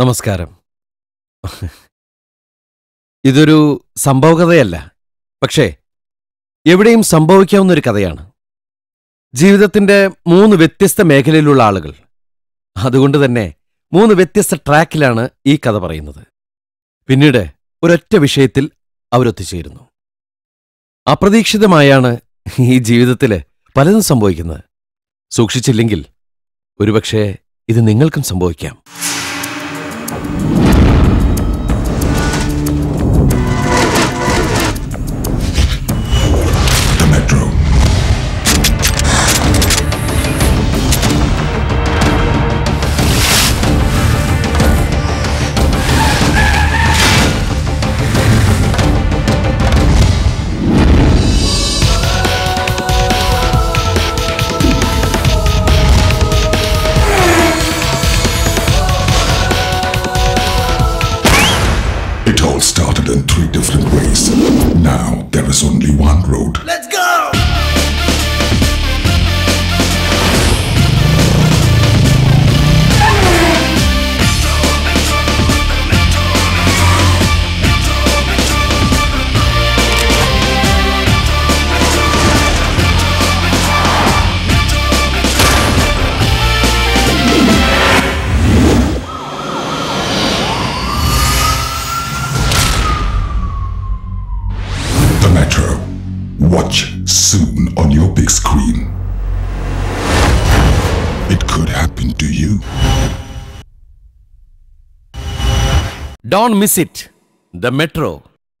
നമസ്കാരം. ഇതൊരു സംഭവകഥയല്ല, പക്ഷേ എവിടെയും സംഭവിക്കാവുന്നൊരു കഥയാണ്. ജീവിതത്തിന്റെ 3 വ്യത്യസ്ത മേഖലയിലുള്ള ആളുകൾ, അതുകൊണ്ട് തന്നെ 3 വ്യത്യസ്ത ട്രാക്കിലാണ് ഈ കഥ പറയുന്നത്. പിന്നീട് ഒരൊറ്റ വിഷയത്തിൽ അവരൊത്തുചേരുന്നു. അപ്രതീക്ഷിതമായാണ് ഈ ജീവിതത്തിൽ പലതും സംഭവിക്കുന്നത്. സൂക്ഷിച്ചില്ലെങ്കിൽ ഒരുപക്ഷെ ഇത് നിങ്ങൾക്കും സംഭവിക്കാം. It all started in 3 different ways. Now there is only one road. Let's go! The Metro. Watch soon on your big screen. It could happen to you. Don't miss it. The Metro.